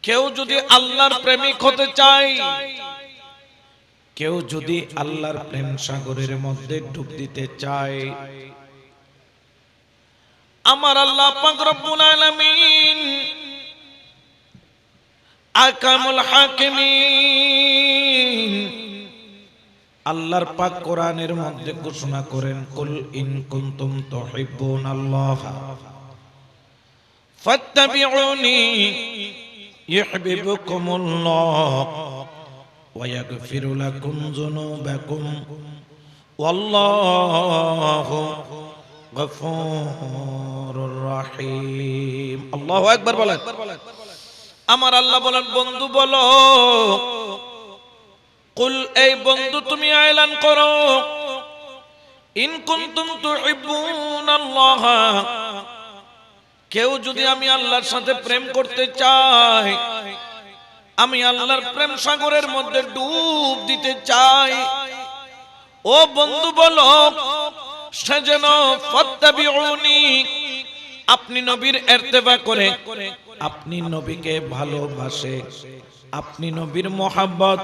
কেউ যদি আল্লাহর প্রেমিক হতে চায়, কেউ যদি আল্লাহর প্রেম সাগরের মধ্যে ডুব দিতে চায়, আমার আল্লাহ পাক রব্বুল আলামিন আহকামুল হাকিমিন আল্লাহর পাক কোরআনের মধ্যে ঘোষণা করেন, কুল ইন কুনতুম তুহিব্বুনাল্লাহ ফাত্তাবিউনি ইউহিব্বুকুমুল্লাহ ওয়া ইয়াগফিরু লাকুম যুনুবাকুম ওয়াল্লাহু গফুরুর রহিম। আল্লাহু আকবার বলেন। আমার আল্লাহ বলেন, বন্ধু বলো, কুল এই বন্ধু তুমি এলান করো, ইন কুনতুম তুহিব্বুনাল্লাহ, কেউ যদি আমি আল্লাহর সাথে প্রেম করতে চায়, আমি আল্লাহর প্রেম সাগরের মধ্যে ডুব দিতে চাই, ও বন্ধু বলো সে যেন ফাত্তাবিউনি, আপনি নবীর ইত্তেবা করে, আপনি নবীকে ভালোবাসে, আপনি নবীর মোহাব্বত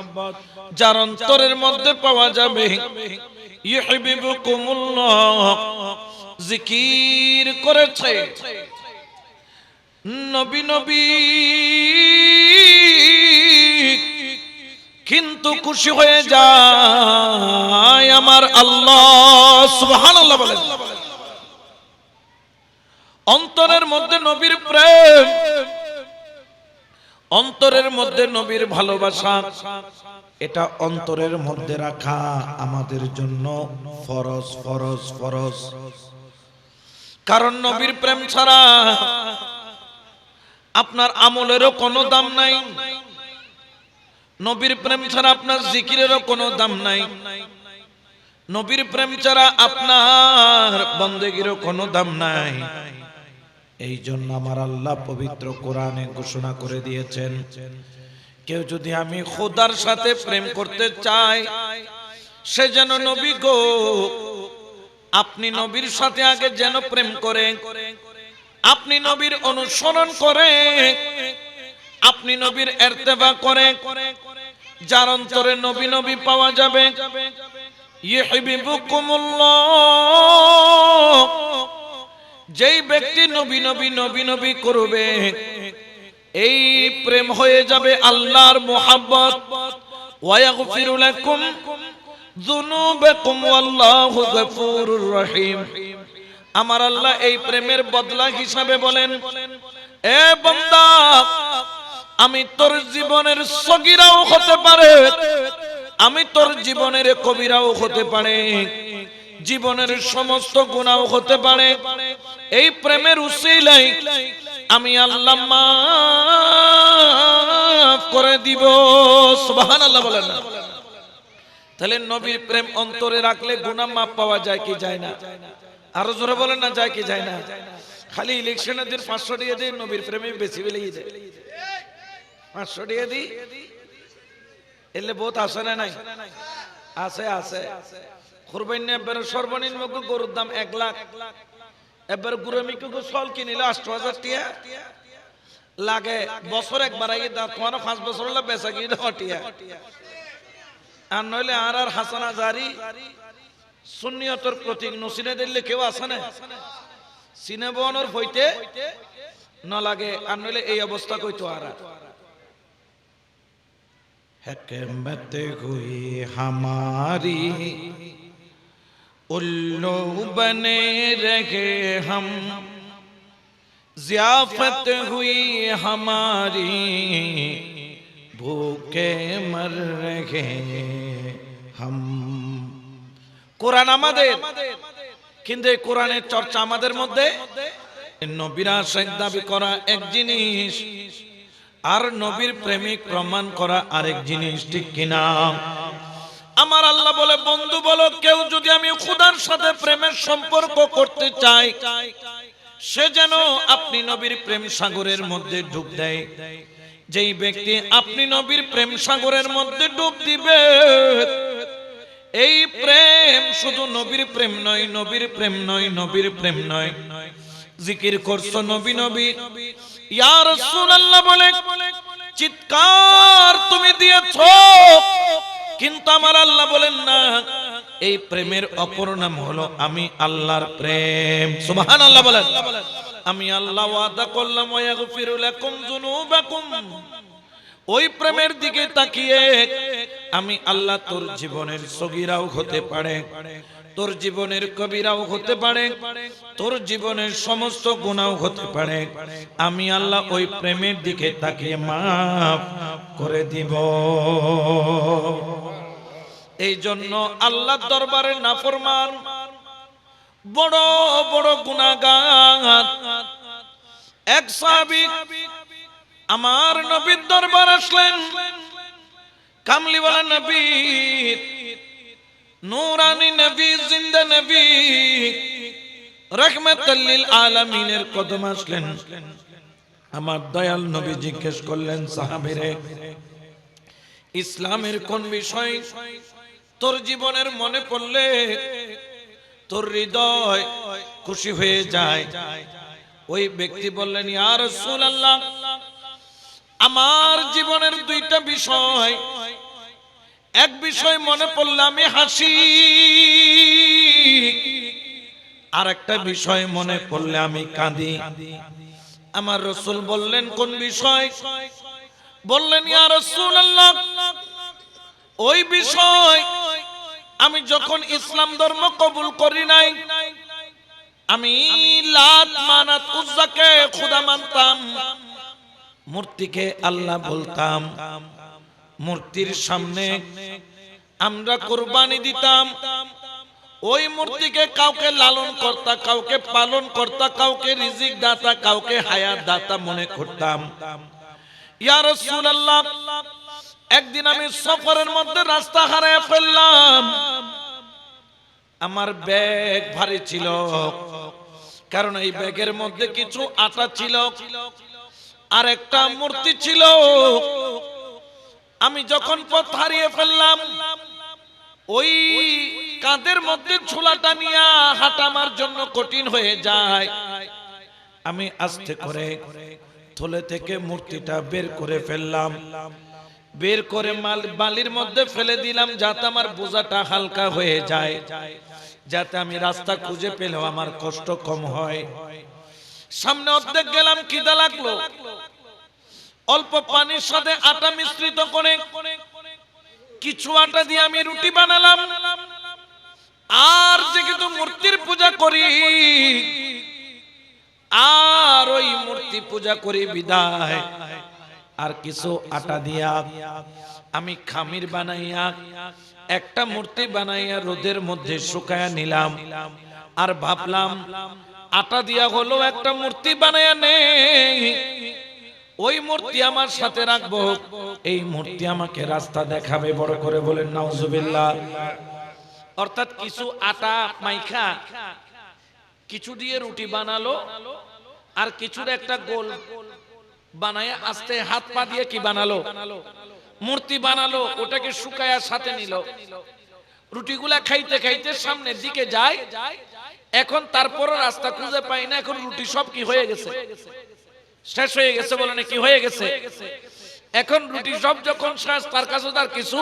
যার অন্তরের মধ্যে পাওয়া যাবে, ইউহিব্বুকুমুল্লাহ জিকির করেছে, নবী নবী কিন্তু খুশি হয়ে যায় আমার আল্লাহ। সুবহানাল্লাহ বলেন। অন্তরের মধ্যে নবীর প্রেম, অন্তরের মধ্যে নবীর ভালোবাসা, এটা অন্তরের মধ্যে রাখা আমাদের জন্য ফরজ ফরজ ফরজ। কারণ নবীর প্রেম ছাড়া আপনার আমলেরও কোনো দাম নাই, নবীর প্রেম ছাড়া আপনার জিকিরেরও কোনো দাম নাই, নবীর প্রেম ছাড়া আপনার বন্দেগীরও কোনো দাম নাই। এই জন্য আমার আল্লাহ পবিত্র কোরআনে ঘোষণা করে দিয়েছেন, কেউ যদি আমি খোদার সাথে প্রেম করতে চায়, সে যেন নবী গো, আপনি নবীর সাথে আগে যেন প্রেম করে, আপনি নবীর অনুসরণ করে, আপনি নবীর ইত্তেবা করে, যার অন্তরে নবী নবী পাওয়া যাবে, ইউহিব্বুকুমুল্লাহ, যেই ব্যক্তি নবী নবী নবী নবী করবে, এই প্রেম হয়ে যাবে আল্লাহর মোহাব্বত, ওয়া ইয়াগফিরু লাকুম যুনুবাকুম ওয়াল্লাহু গফুরুর রহিম। আমার আল্লাহ এই প্রেমের বদলা হিসাবে বলেন, এ বান্দা, আমি তোর জীবনের সগীরাও হতে পারে, আমি তোর জীবনের কবিরাও হতে পারে, জীবনের সমস্ত গুনাহ হতে পারে, এই প্রেমের উসিলায় আমি আল্লাহ মাফ করে দিব। সুবহানাল্লাহ বলেন না? তাহলে নবীর প্রেম অন্তরে রাখলে গুনাহ মাফ পাওয়া যায় কি যায় না? আরো জোরে বলেন না, যায় কি যায় না? খালি ইলেকশনে দিন 500 টাকা দিয়ে নবীর প্রেমে বেশি বেলেই যায়, 500 টাকা দি এলে বহুত আছে না নাই? আছে আছে। কুরবানি এবার সর্বনিম্ন গরুর দাম 1 লাখ, এবার গুরমিকে ফল কিনিলে 8000 টাকা লাগে, বছর একবার আগে তোমার 5 বছর হলে বেচা কিনে টাকা, আর নইলে আর হাসানা জারি সুন্নিয়তের প্রতীক নসিনে দিলে কেউ আছে না? সিনে বনর হইতে না লাগে, আর নইলে এই অবস্থা কইতো আর হিকমত হুই হামারি উল্লু বনে রহে হম, জিয়াফত হুই হামারি ভুকে মর রহে হম। কোরআন আমাদের, কিন্তু এই কোরআনের চর্চা আমাদের মধ্যে। নবীর আশিক দাবি করা এক জিনিস, আর নবীর প্রেমিক প্রমাণ করা আরেক জিনিস, ঠিক কিনা? আমার আল্লাহ বলে, বন্ধু বলো, কেউ যদি আমি খোদার সাথে প্রেমের সম্পর্ক করতে চাই, সে যেন আপনি নবীর প্রেম সাগরের মধ্যে ডুব দেয়। যেই ব্যক্তি আপনি নবীর প্রেম সাগরের মধ্যে ডুব দিবে, এই প্রেম শুধু নবীর প্রেম নয়, নবীর প্রেম নয়, নবীর প্রেম নয়, জিকির করছো নবী নবী, ইয়া রাসূলুল্লাহ বলে চিৎকার তুমি দিয়েছ, কিন্তু আমার আল্লাহ বলেন না, এই প্রেমের অপর নাম হলো আমি আল্লাহর প্রেম। সুবহানাল্লাহ বলেন। আমি আল্লাহ ওয়াদা করলাম ওয়াগফিরু লাকুম যুনুবাকুম, ওই প্রেমের দিকে তাকিয়ে আমি আল্লাহ তোর জীবনের সগীরাও হতে পারে, তোর জীবনের কবিরাও হতে পারে, তোর জীবনের সমস্ত গুনাহ হতে পারে, আমি আল্লাহ ওই প্রেমের দিকে তাকিয়ে মাফ করে দিব। এই জন্য আল্লাহর দরবারে নাফরমান, বড় বড় গুনাহগার এক সাহাবী আমার নবীর দরবার আসলেন। কামলিওয়ালা নবী, নূরানী নবী, জিন্দা নবী, রাহমাতুল লিল আলামিনের কদম আসলেন। আমার দয়াল নবী জিজ্ঞেস করলেন, সাহাবীরে, ইসলামের কোন বিষয় তোর জীবনের মনে পড়লে তোর হৃদয় খুশি হয়ে যায়? ওই ব্যক্তি বললেন, ইয়া রাসূলুল্লাহ, আমার জীবনের দুইটা বিষয়, এক বিষয় মনে পড়লে আমি হাসি, আর একটা বিষয় মনে পড়লে আমি কাঁদি। আমার রাসূল বললেন, কোন বিষয়? বললেন, ইয়া রাসূলুল্লাহ, ওই বিষয় আমি যখন ইসলাম ধর্ম কবুল করি নাই, আমি লাত মানাত উজ্জাকে খোদা মানতাম, মূর্তিকে আল্লাহ বলতাম, মূর্তির সামনে আমরা কুরবানি দিতাম, ওই মূর্তিকে কাউকে লালন কর্তা, কাউকে পালন কর্তা, কাউকে রিজিক দাতা, কাউকে হায়াত দাতা মনে করতাম। ইয়া রাসূলুল্লাহ, একদিন আমি সফরের মধ্যে রাস্তা হারিয়ে ফেললাম, আমার ব্যাগ ভারী ছিল, কারণ এই ব্যাগের মধ্যে কিছু আটা ছিল আর একটা মূর্তি ছিল। আমি যখন পথ হারিয়ে ফেললাম, ওই কাঁধের মধ্যে ঝোলাটা নিয়ে হাঁটা আমার জন্য কঠিন হয়ে যায়। আমি আস্তে করে থলে থেকে মূর্তিটা বের করে ফেললাম, বের করে বালির মধ্যে ফেলে দিলাম, যাতে আমার বোঝাটা হালকা হয়ে যায়, যাতে আমি রাস্তা খুঁজে পেলেও আমার কষ্ট কম হয়। সামনে অর্ধেক গেলাম, খিদা লাগলো, অল্প পানির সাথে আটা মিশ্রিত করে কিছু আটা দিয়ে আমি রুটি বানালাম। আর যেহেতু মূর্তির পূজা করি, আর ওই মূর্তি পূজা করি বিদায়, আর কিছু আটা দিয়া আমি খামির বানাইয়া একটা মূর্তি বানাইয়া রোদের মধ্যে শুকায়া নিলাম। আর ভাবলাম, আটা দিয়া হলো একটা মূর্তি বানাইয়া নেই, ওই মূর্তি আমার সাথে রাখবো, এই মূর্তি আমাকে রাস্তা দেখাবে। বড় করে বলেন নাউজুবিল্লাহ। অর্থাৎ কিছু আটা মাইখা কিছু দিয়ে রুটি বানালো, আর কিছুর একটা গোল বানায় আস্তে হাত পা দিয়ে কি বানালো, মূর্তি বানালো, ওটাকে শুকায়া সাথে নিল। রুটিগুলা খাইতে খাইতে সামনের দিকে যায়, এখন তারপরও রাস্তা খুঁজে পাই না, এখন রুটি সব কি হয়ে গেছে, শেষ হয়ে গেছে। বলে না কি হয়ে গেছে? এখন রুটি সব যখন শেষ, তার কাছে তার কিছু,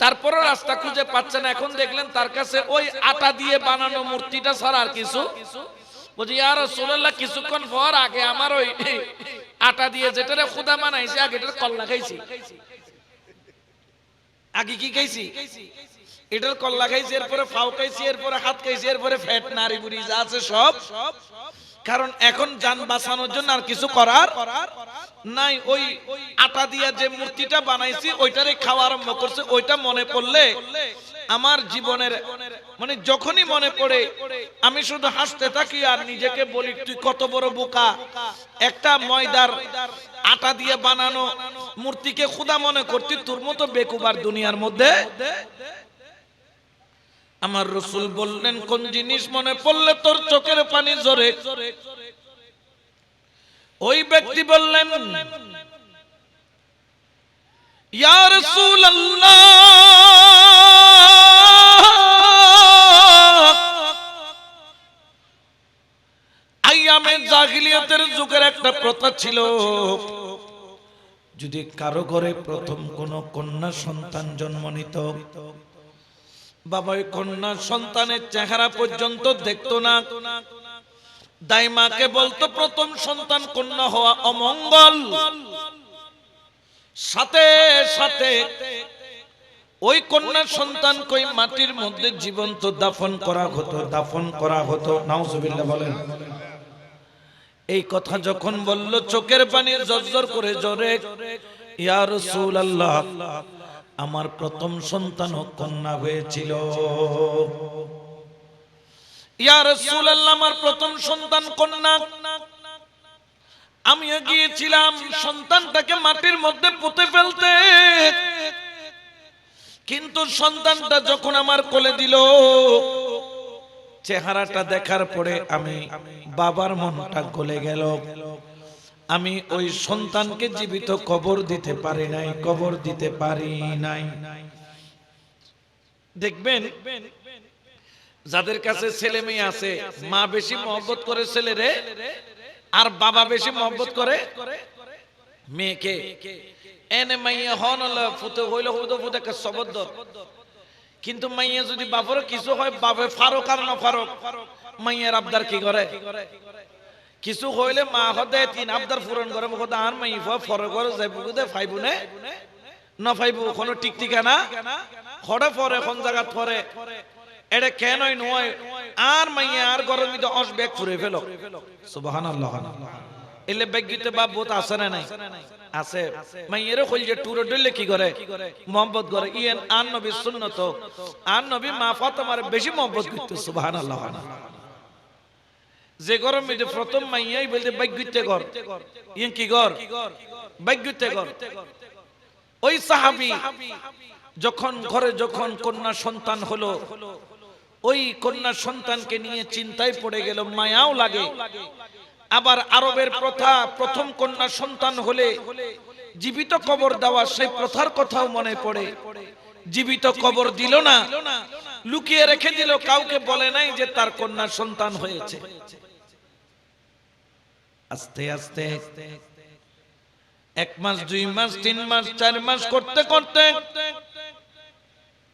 তারপরও রাস্তা খুঁজে পাচ্ছে না। এখন দেখলেন তার কাছে ওই আটা দিয়ে বানানো মূর্তিটা ছাড়া আর কিছু। বলছি, ইয়া রাসূলুল্লাহ, কিছুক্ষণ পর আগে আমার ওই আটা দিয়ে যেটা খোদা বানাইছে, আগে এটার কল্লা খাইছি। আগে কি খাইছি? এটার কল্লা খাইছি, এরপরে ফাও খাইছি, এরপরে হাত খাইছি, এরপরে ফ্যাট নারী বুড়ি যা আছে সব। কারণ এখন জান বাঁচানোর জন্য আর কিছু করার নাই। ওই আটা দিয়া যে মূর্তিটা বানাইছি ওইটারে খাওয়া আরম্ভ করছে। ওইটা মনে পড়লে আমার জীবনের মানে যখনই মনে পড়ে আমি শুধু হাসতে থাকি আর নিজেকে বলি, তুই কত বড় বোকা, একটা ময়দার আটা দিয়ে বানানো মূর্তিকে খোদা মনে করতি, তোর মতো বেকুবার দুনিয়ার মধ্যে। আমার রাসূল বললেন, কোন জিনিস মনে পড়লে তোর চোখের পানি ঝরে? ওই ব্যক্তি বললেন, ইয়া রাসূলুল্লাহ, আইয়ামে জাহিলিয়াতের যুগের একটা প্রথা ছিল, যদি কারো ঘরে প্রথম কোন কন্যা সন্তান জন্ম নিত, বাবা ওই কন্যা সন্তানের চেহারা পর্যন্ত দেখতো না, দাইমাকে বলতো প্রথম সন্তান কন্যা হওয়া অমঙ্গল। সাথে সাথে ওই কন্যা সন্তান কই মাটির মধ্যে জীবন্ত দাফন করা হতো। নাউজুবিল্লাহ বলেন। এই কথা যখন বলল চোখের পানি জর্জর করে জোরে, ইয়া রাসূলুল্লাহ আমার প্রথম সন্তান কন্যা হয়েছিল, ইয়া রাসূলুল্লাহ আমার প্রথম সন্তান কন্যা। আমিও গিয়েছিলাম সন্তানটাকে মাটির মধ্যে পুঁতে ফেলতে, কিন্তু সন্তানটা যখন আমার কোলে দিল, চেহারাটা দেখার পরে আমি বাবার মনটা গলে গেল। আমি ওই সন্তানকে জীবিত কবর দিতে পারি নাই। দেখবেন যাদের কাছে ছেলে মেয়ে আছে, মা বেশি মহব্বত করে ছেলেরে আর বাবা বেশি মহব্বত করে মেয়েকে। এনে মাইয়া হন ফুতে হইল ফুতে একটা শব্দ, কিন্তু মাইয়া যদি বাপর কিছু হয়, বাপে ফারুক আর না ফারুক, মাইয়ার আবদার কি করে? কিছু হইলে মা হদে তিন আবদার পূরণ করে, মুখে আর মাই ফরে করে যাইবু দে ফাইবু নে না ফাইবু কোনো ঠিক ঠিকানা হড়ে পরে কোন জায়গা পরে এটা কেন নয়, আর মাইয়া আর গরম মধ্যে অস ব্যাগ ফুরে ফেলো। সুবহানাল্লাহ। এলে ব্যাগিতে বাপ বোত আছে না নাই? আছে। মাইয়ের কইল যে টুরে ডলে কি করে? মোহাম্মত করে। ইয়েন আন নবী সুন্নত, আন নবী মা ফাতেমার বেশি মোহাম্মত করতে। সুবহানাল্লাহ। যে গরম মধ্যে প্রথম মাইয়াই বলতে ব্যাগিতে কর, ইয়েন কি কর? ব্যাগিতে কর। ওই সাহাবী যখন ঘরে যখন কন্যা সন্তান হলো, ওই কন্যা সন্তানকে নিয়ে চিন্তায় পড়ে গেল, মায়াও লাগে। আবার আরবের প্রথা, প্রথম কন্যা সন্তান হলে জীবিত কবর দেওয়া, সেই প্রথার কথাও মনে পড়ে। জীবিত কবর দিল না, লুকিয়ে রেখে দিল, কাউকে বলে নাই যে তার কন্যা সন্তান হয়েছে। আস্তে আস্তে 1 মাস 2 মাস 3 মাস 4 মাস করতে করতে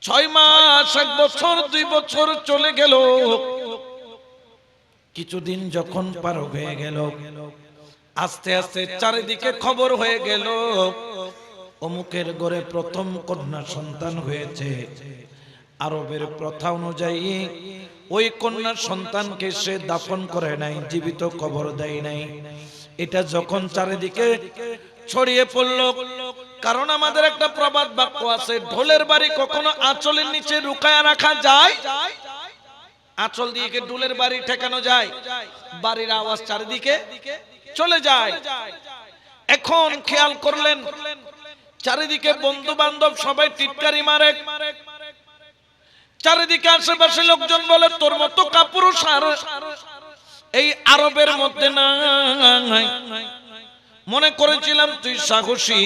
6 মাস 1 বছর 2 বছর চলে গেল। কিছুদিন যখন পার হয়ে গেল, আস্তে আস্তে চারিদিকে খবর হয়ে গেল অমুকের ঘরে প্রথম কন্যা সন্তান হয়েছে। আরবের প্রথা অনুযায়ী ওই কন্যা সন্তানকে সে দাফন করে নাই, জীবিত কবর দেয় নাই। এটা যখন চারিদিকে ছড়িয়ে পড়ল, কারণ আমাদের একটা প্রবাদ বাক্য আছে, ঢোলের বাড়ি কখনো আঁচলের নিচে লুকায়া রাখা যায়? আঁচল দিয়ে কি ঢোলের বাড়ি ঠেকানো যায়? বাড়ির আওয়াজ চারিদিকে চলে যায়। এখন খেয়াল করলেন চারিদিকে বন্ধু বান্ধব সবাই টিটকারি মারে, চারিদিকে আশেপাশে লোকজন বলে তোর মতো কাপুরুষ আর এই আরবের মধ্যে নাই। মনে করেছিলাম তুই সাহসী,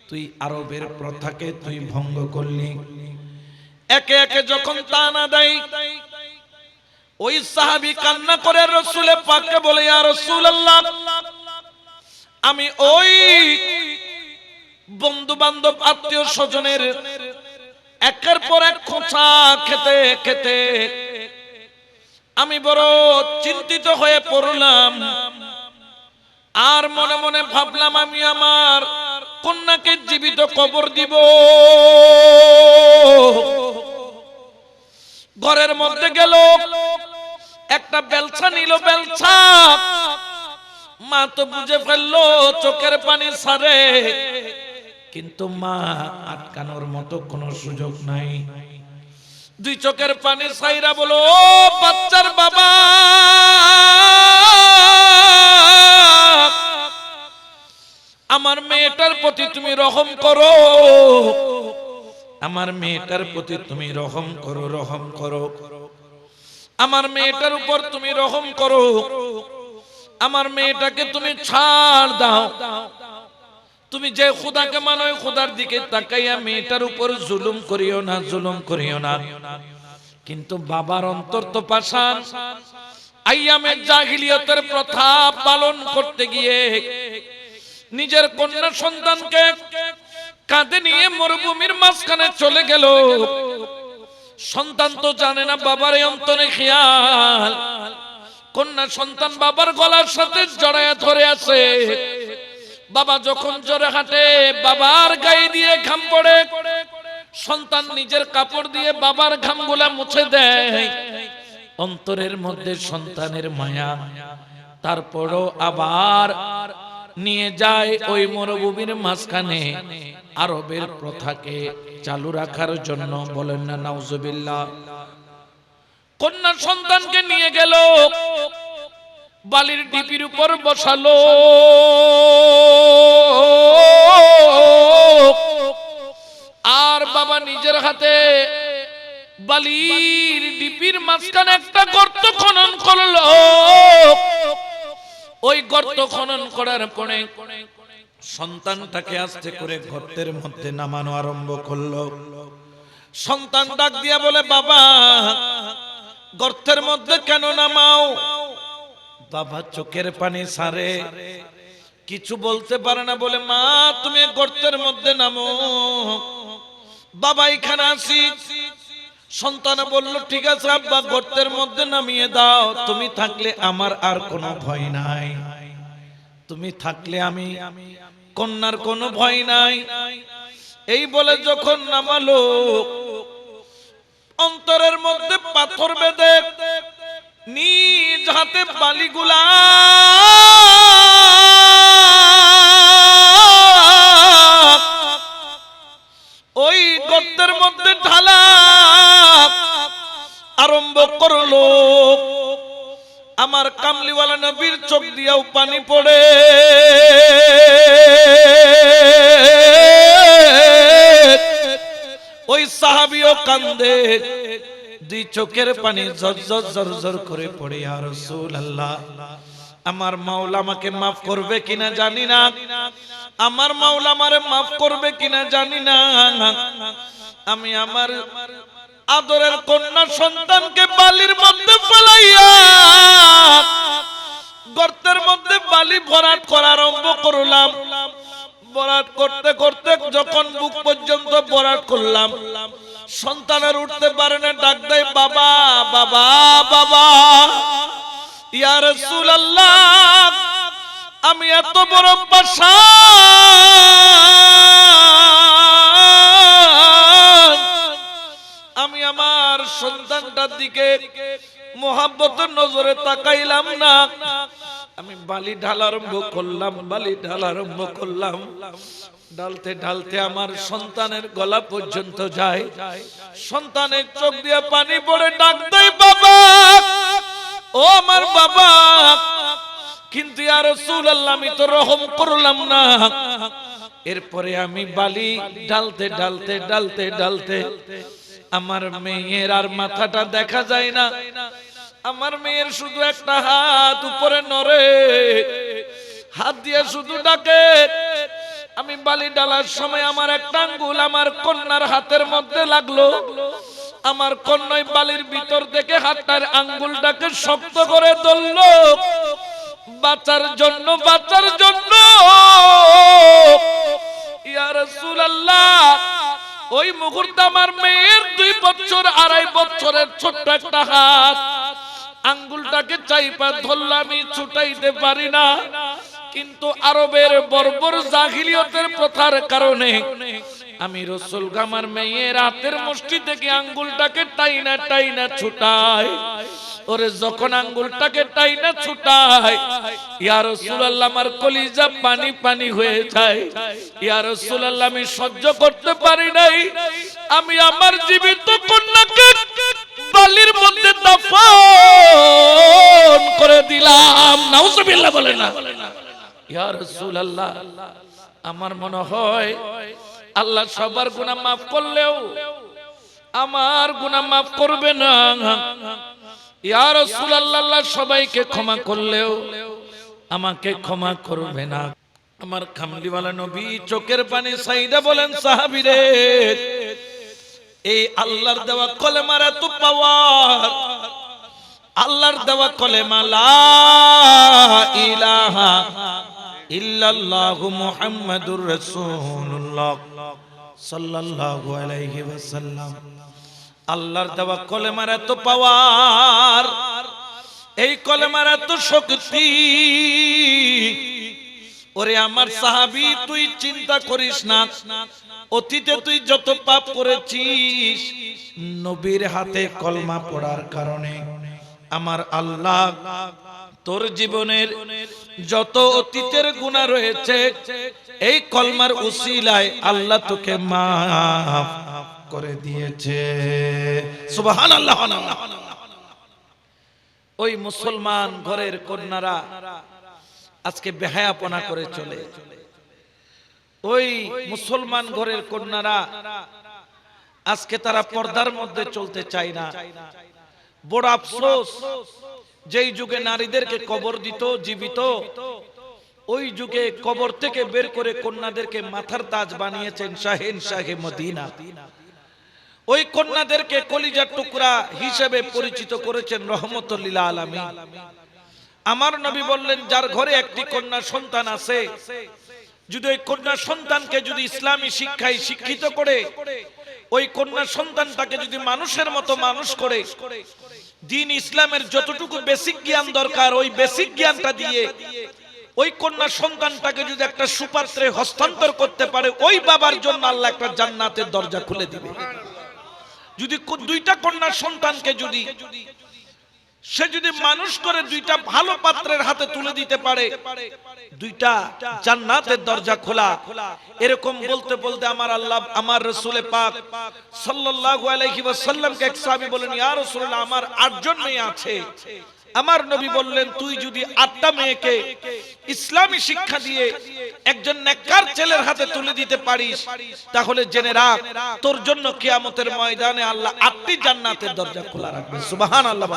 তুই আরবের প্রথাকে তুই ভঙ্গ করলি। একে একে যখন তানা দেয়, ওই সাহাবী কান্না করে রাসূলে পাককে বলে, ইয়া রাসূলুল্লাহ আমি ওই বন্ধু বান্ধব আত্মীয় স্বজনের একের পর এক খোঁচা খেতে খেতে আমি বড় চিন্তিত হয়ে পড়লাম। আর মনে মনে ভাবলাম আমি আমার কন্যাকে জীবিত কবর দিব। ঘরের মধ্যে গেল, একটা বেলছা নিল, বেলছা মা তো বুঝে ফেললো, চোখের পানি ছাড়ে, কিন্তু মা আটকানোর মতো কোনো সুযোগ নাই। 2 চোখের পানি ছাইরা বলো, ও বাচ্চার বাবা, আমার মেয়েটার প্রতি তুমি রহম করো, আমার মেয়েটার প্রতি তুমি রহম করো, রহম করো, আমার মেয়েটার উপর তুমি রহম করো, আমার মেয়েটাকে তুমি ছাড় দাও। তুমি যে খোদাকে মানো, খোদার দিকে তাকাইয়া মেয়েটার উপর জুলুম করিও না, জুলুম করিও না। কিন্তু বাবার অন্তর তো পাষাণ। আইয়ামে জাহিলিয়তের প্রথা পালন করতে গিয়ে নিজের কন্যা সন্তানকে কাঁধে নিয়ে মরুভূমির মাঝখানে চলে গেল। সন্তান তো জানে না বাবার এই অন্তরে খেয়াল। কন্যা সন্তান বাবার গলার সাথে জড়ায়া ধরে আছে। বাবা যখন জোরে হাঁটে বাবার গায়ে দিয়ে ঘাম পড়ে। সন্তান নিজের কাপড় দিয়ে বাবার ঘামগুলা মুছে দেয়। অন্তরের মধ্যে সন্তানের মায়া। তারপরও আবার নিয়ে যায় ওই মরুভূমির মাঝখানে আরবের প্রথাকে চালু রাখার জন্য। বলেন না নাউজুবিল্লাহ। কন্যা সন্তানকে নিয়ে গেল, বালির ঢিপির উপর বসালো। আর বাবা নিজের হাতে বালির ঢিপির মাঝখানে একটা গর্ত খনন করলো। ওই গর্ত খনন করার পরে সন্তানটাকে আস্তে করে গর্তের মধ্যে নামানো আরম্ভ করলো। সন্তান ডাক দিয়া বলে, বাবা গর্তের মধ্যে কেন নামাও? বাবা চোখের পানি ছাড়ে, কিছু বলতে পারে না। বলে, মা তুমি গর্তের মধ্যে নামো, বাবা এখানে আসি। সন্তান বলল, ঠিক আছে আব্বা গর্তের মধ্যে নামিয়ে দাও। তুমি থাকলে আমার আর কোনো ভয় নাই, তুমি থাকলে আমি কন্যার কোনো ভয় নাই। এই বলে যখন নামালো, অন্তরের মধ্যে পাথর বেঁধে নিজ হাতে বালিগুলা ওই গর্তের মধ্যে ঢালা আরম্ভ করলো। আমার কামলিওয়ালা নবীর চোখ দিয়েও পানি পড়ে। ওই সাহাবীও কান্দে, দুই চোখের পানি ঝরঝর ঝরঝর করে পড়ে। ইয়া রাসূলুল্লাহ, আমার মাওলা আমাকে মাফ করবে কিনা জানি না, আমার মাওলা আমারে মাফ করবে কিনা জানি না। আমি আমার আদরের কন্যা সন্তানকে বালির মধ্যে ফেলাইয়া গর্তের মধ্যে বালি ভরাট করা আরম্ভ করলাম। ভরাট করতে করতে যখন বুক পর্যন্ত ভরাট করলাম, সন্তানের উঠতে পারে না, ডাক দেয়, বাবা বাবা বাবা। ইয়া রাসূলুল্লাহ, আমি এত বড় পাষাণ, আমি আমার সন্তানটার দিকে মোহাব্বতের নজরে তাকাইলাম না। আমি বালি ঢালা আরম্ভ করলাম, বালি ঢালা আরম্ভ করলাম। ঢালতে ঢালতে আমার সন্তানের গলা পর্যন্ত যায়। সন্তানের চোখ দিয়ে পানি পড়ে, ডাক দেয়, বাবা ও আমার বাবা। কিন্তু ইয়া রাসূলুল্লাহ, আমি তো রহম করলাম না। এরপরে আমি বালি ঢালতে ঢালতে ঢালতে ঢালতে আমার মেয়ের আর মাথাটা দেখা যায় না। আমার মেয়ের শুধু একটা হাত উপরে নড়ে, হাত দিয়ে শুধু ডাকে। আমি বালি ঢালার সময় আমার একটা আঙ্গুল আমার কন্যার হাতের মধ্যে লাগলো। আমার কন্যাই বালির ভিতর থেকে হাতটার আঙ্গুলটাকে শক্ত করে ধরলো, বাঁচার জন্য, বাঁচার জন্য। ইয়া রাসূলুল্লাহ, ওই মুহূর্তে আমার মেয়ের 2 বছর 2.5 বছরের ছোট্ট একটা হাত আঙ্গুলটাকে চাইপা ধরলাম। আমি ছুটাইতে পারি না, কিন্তু আরবের বর্বর জাহিলিয়তের প্রথার কারণে আমি রাসূল আমার মেয়ের হাতের মুষ্টি থেকে আঙ্গুলটাকে টাইনা টাইনা ছুটাই। ওরে যখন আঙ্গুলটাকে টাইনা ছুটাই, ইয়া রাসূলুল্লাহ, আমার কলিজা পানি পানি হয়ে যায়। ইয়া রাসূলুল্লাহ, আমি সহ্য করতে পারি নাই। আমি আমার জীবিত কন্যাকে বালির মধ্যে দাফন করে দিলাম। নাউজুবিল্লাহ বলে না। ইয়া রাসূলুল্লাহ, আমার মনে হয় আল্লাহ সবার গুনাহ মাফ করলেও আমার গুনাহ মাফ করবে না। ইয়া রাসূলুল্লাহ, আল্লাহ সবাইকে ক্ষমা করলেও আমাকে ক্ষমা করবে না। আমার কামলিওয়ালা নবী চোখের পানি সাইদা বলেন, সাহাবীরে, এই আল্লাহর দেওয়া কলেমার এত পাওয়ার, আল্লাহর দেওয়া কলেমা লা ইলাহা ইল্লাল্লাহু মুহাম্মাদুর রাসূলুল্লাহ সাল্লাল্লাহু আলাইহি ওয়াসাল্লাম। আল্লাহর দেওয়া কলেমার এত পাওয়ার, এই কলেমার এত শক্তি। ওরে আমার সাহাবী, তুই চিন্তা করিস না, অতীতে তুই যত পাপ করেছিস, নবীর হাতে কলমা পড়ার কারণে আমার আল্লাহ তোর জীবনের যত অতীতের গুনাহ রয়েছে, এই কলমার উসিলায় আল্লাহ তোকে মাফ করে দিয়েছে। সুবহানাল্লাহ। ওই মুসলমান ঘরের কন্যারা আজকে বেহায়াপনা করে চলে। ওই মুসলমান ঘরের কন্যারা আজকে তারা পর্দার মধ্যে চলতে চায় না। বড় আফসোস, যেই যুগে নারীদেরকে কবর দিত জীবিত, ওই যুগে কবর থেকে বের করে কন্যাদেরকে মাথার তাজ বানিয়েছেন শাহে মদিনা। ওই কন্যাদেরকে কলিজার টুকরা হিসেবে পরিচিত করেছেন রহমতুল লিল আলামিন। আমার নবী বললেন, যার ঘরে একটি কন্যা সন্তান আছে, যদি ওই কন্যা সন্তানকে যদি ইসলামী শিক্ষায় শিক্ষিত করে, ওই কন্যা সন্তানটাকে যদি মানুষের মতো মানুষ করে, দ্বীন ইসলামের যতটুকু বেসিক জ্ঞান দরকার, ওই বেসিক জ্ঞানটা দিয়ে ওই কন্যা সন্তানটাকে যদি একটা সুপাত্রে হস্তান্তর করতে পারে, ওই বাবার জন্য আল্লাহ একটা জান্নাতের দরজা খুলে দিবে। যদি দুইটা কন্যা সন্তানকে যদি সে যদি মানুষ করে দুইটা ভালো পাত্রের হাতে তুলে দিতে পারে, দুইটা জান্নাতের দরজা খোলা। এরকম বলতে বলতে আমার আল্লাহ, আমার রাসূল পাক সাল্লাল্লাহু আলাইহি ওয়াসাল্লামকে এক সাহাবী বলেন, ইয়া রাসূলুল্লাহ, আমার 8 জন মেয়ে আছে। আমার নবী বললেন, তুই যদি 8টা মেয়েকে ইসলামী শিক্ষা দিয়ে একজন নেককার ছেলের হাতে তুলে দিতে পারিস, তাহলে জেনে রাখ, তোর জন্য কিয়ামতের ময়দানে আল্লাহ 8টি জান্নাতের দরজা খোলা রাখবে। সুবহানাল্লাহ।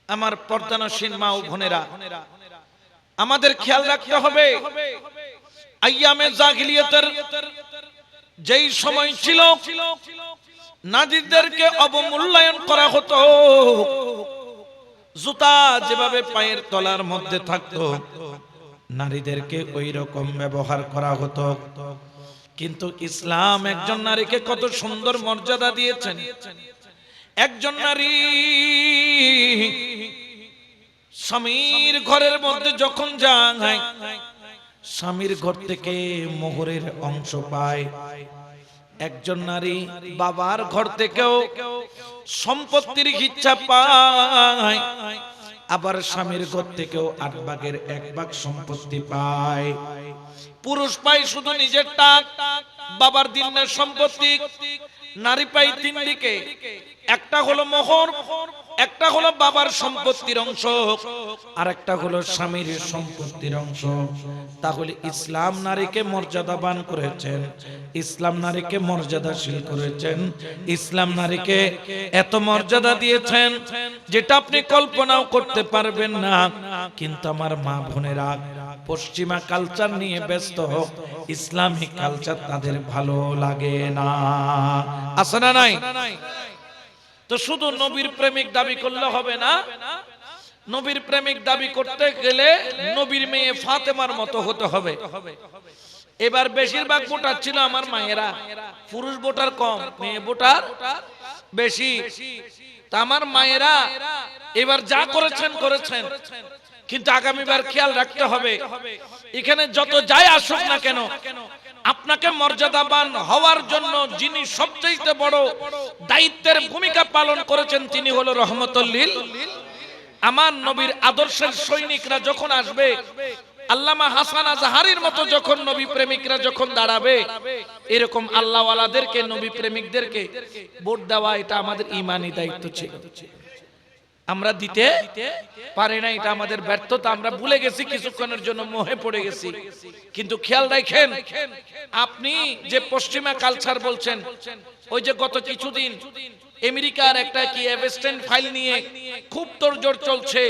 আমার পর্দানশীল মা ও বোনেরা, আমাদের খেয়াল রাখতে হবে, আইয়ামে জাহিলিয়াতের যেই সময় ছিল, নারীদেরকে অবমূল্যায়ন করা হতো। জুতা যেভাবে পায়ের তলার মধ্যে থাকতো, নারীদেরকে ওই রকম ব্যবহার করা হতো। কিন্তু ইসলাম একজন নারীকে কত সুন্দর মর্যাদা দিয়েছেন। একজন নারী স্বামীর ঘরের মধ্যে যখন যায়, স্বামীর ঘর থেকে মোহরের অংশ পায়। একজন নারী বাবার ঘর থেকেও সম্পত্তির ইচ্ছা পায়, আবার স্বামীর ঘর থেকেও 8 ভাগের 1 ভাগ সম্পত্তি পায়। পুরুষ পায় শুধু নিজেরটা, বাবার দিনের সম্পত্তি। নারী পায় 3 দিকে, একটা হলো মোহর, একটা হলো বাবার সম্পত্তির অংশ, আর একটা হলো স্বামীর সম্পত্তির অংশ। তাহলে ইসলাম নারীকে মর্যাদাবান করেছেন, ইসলাম নারীকে মর্যাদাশীল করেছেন। ইসলাম নারীকে এত মর্যাদা দিয়েছেন যেটা আপনি কল্পনাও করতে পারবেন না। কিন্তু আমার মা বোনেরা পশ্চিমা কালচার নিয়ে ব্যস্ত, ইসলামিক কালচার তাদের ভালো লাগে না। আছে না নাই? তো শুধু নবীর প্রেমিক দাবি করলে হবে না। নবীর প্রেমিক দাবি করতে গেলে নবীর মেয়ে ফাতেমার মতো হতে হবে। এবার বেশিরভাগ ভোটার ছিল আমার মায়েরা, পুরুষ ভোটার কম, মেয়ে ভোটার বেশি। তা আমার মায়েরা এবার যা করেছেন করেছেন, কিন্তু আগামীবার খেয়াল রাখতে হবে, এখানে যত যাই আসুক না কেন, আপনাকে মর্যাদাবান হওয়ার জন্য যিনি সবচেয়ে বড় দায়িত্বের ভূমিকা পালন করেছেন, তিনি হলো রহমতুল লিল। আমার নবীর আদর্শের সৈনিকরা যখন আসবে, আল্লামা হাসান আজহারির মতো যখন নবী প্রেমিকরা যখন দাঁড়াবে, এরকম আল্লাহওয়ালাদেরকে, নবী প্রেমিকদেরকে ভোট দেওয়া এটা আমাদের ঈমানি দায়িত্ব ছিল। আমরা দিতে পারি না, এটা আমাদের ব্যর্থতা। আমরা ভুলে গেছি, কিছুক্ষণের জন্য মোহে পড়ে গেছি। কিন্তু খেয়াল রাখেন, আপনি যে পশ্চিমা কালচার বলছেন, ওই যে গত কিছুদিন আমেরিকার একটা কি এভেস্টেন ফাইল নিয়ে খুব তোড়জোড় চলছে।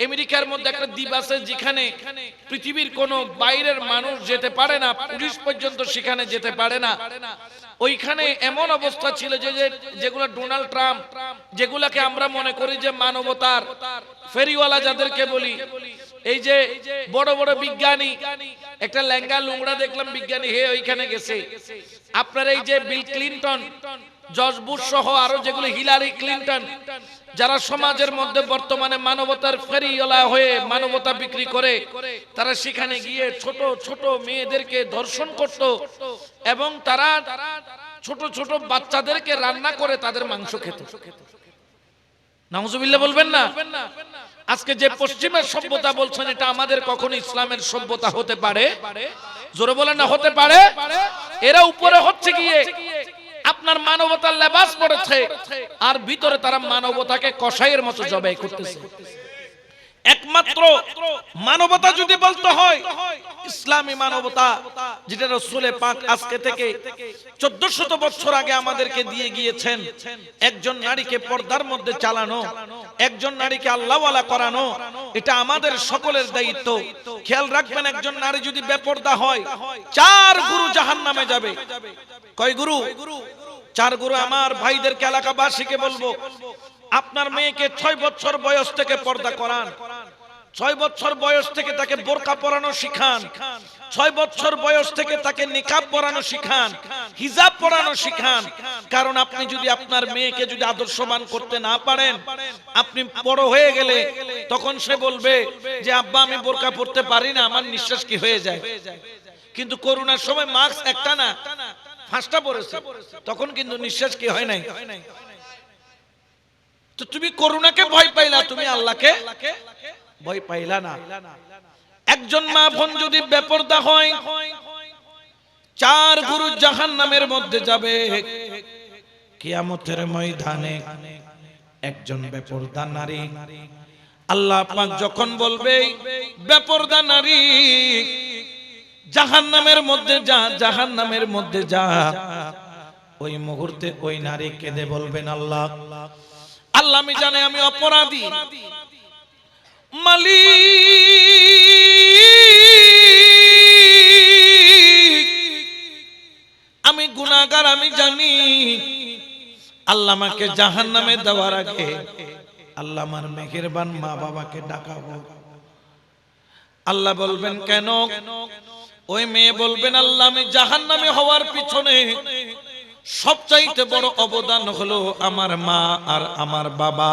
আমেরিকার মধ্যে একটা দ্বীপ আছে যেখানে পৃথিবীর কোনো বাইরের মানুষ যেতে পারে না, পুলিশ পর্যন্ত সেখানে যেতে পারে না। ওইখানে এমন অবস্থা ছিল যে যেগুলো ডোনাল্ড ট্রাম্প, যেগুলাকে আমরা মনে করি যে মানবতার ফেরিওয়ালা যাদেরকে বলি, এই যে বড় বড় বিজ্ঞানী, একটা লেঙ্গা লুংড়া দেখলাম বিজ্ঞানী হে ওইখানে গেছে। আপনার এই যে বিল ক্লিনটন, জর্জ বুশ সহ আরো যেগুলো, হিলারি ক্লিনটন, যারা সমাজের মধ্যে বর্তমানে মানবতার ফেরিওয়ালা হয়ে মানবতা বিক্রি করে, তারা সেখানে গিয়ে ছোট ছোট মেয়েদেরকে ধর্ষণ করত এবং তারা ছোট ছোট বাচ্চাদেরকে রান্না করে তাদের মাংস খেত। নাউজুবিল্লাহ বলবেন না? আজকে যে পশ্চিমের সভ্যতা বলছেন, এটা আমাদের কখনো ইসলামের সভ্যতা হতে পারে? জোরে বলেন না হতে পারে? এরা উপরে হচ্ছে গিয়ে আপনার মানবতার লেবাস পড়েছে, আর ভিতরে তারা মানবতাকে কসাইয়ের মতো জবাই করতেছে। একমাত্র মানবতা যদি বলতে হয়, ইসলামী মানবতা, যেটা রাসূল পাক আজকে থেকে 1400 বছর আগে আমাদেরকে দিয়ে গিয়েছেন, একজন নারীকে পর্দার মধ্যে চালানো, একজন নারীকে আল্লাহওয়ালা করানো, এটা আমাদের সকলের দায়িত্ব। খেয়াল রাখবেন, একজন নারী যদি বেপর্দা হয়, 4 গুরু জাহান্নামে যাবে। কয় গুরু? 4 গুরু। আমার ভাইদেরকে, এলাকাবাসীকে বলবো, আপনার মেয়েকে 6 বছর বয়স থেকে পর্দা করান, 6 বছর বয়স থেকে তাকে বোরকা পরানো শিখান, 6 বছর বয়স থেকে তাকে নিকাব পরানো শিখান, হিজাব পরানো শিখান। কারণ আপনি যদি আপনার মেয়েকে যদি আদর্শবান করতে না পারেন, আপনি বড় হয়ে গেলে তখন সে বলবে যে আব্বা আমি বোরকা পরতে পারি না, আমার নিঃশ্বাস কি হয়ে যায়। কিন্তু করোনার সময় মাস্ক একটা না 5টা পরেছে, তখন কিন্তু নিঃশ্বাস কি হয় নাই। তো তুমি করোনাকে ভয় পাইলা, তুমি আল্লাহকে ভয় পাইলা না। একজন মা বোন যদি বেপরদা হয়, 4 গুরু জাহান্নামের মধ্যে যাবে। কিয়ামতের ময়দানে একজন বেপরদা নারী, আল্লাহ পাক যখন বলবে বেপরদা নারী জাহান্নামের মধ্যে যা, জাহান্নামের মধ্যে যা, ওই মুহূর্তে ওই নারী কেঁদে বলবেন, আল্লাহ আল্লাহ আমি জানি আমি অপরাধী, মালিক আমি গুনাহগার, আমি জানি। আল্লাহ আমাকে জাহান্নামে দেওয়ার আগে আল্লাহ আমার মেহেরবান মা বাবাকে ডাকাবো। আল্লাহ বলবেন কেন? ওই মেয়ে বলবেন, আল্লাহ আমি জাহান্নামে হওয়ার পিছনে সবচাইতে বড় অবদান হলো আমার মা আর আমার বাবা।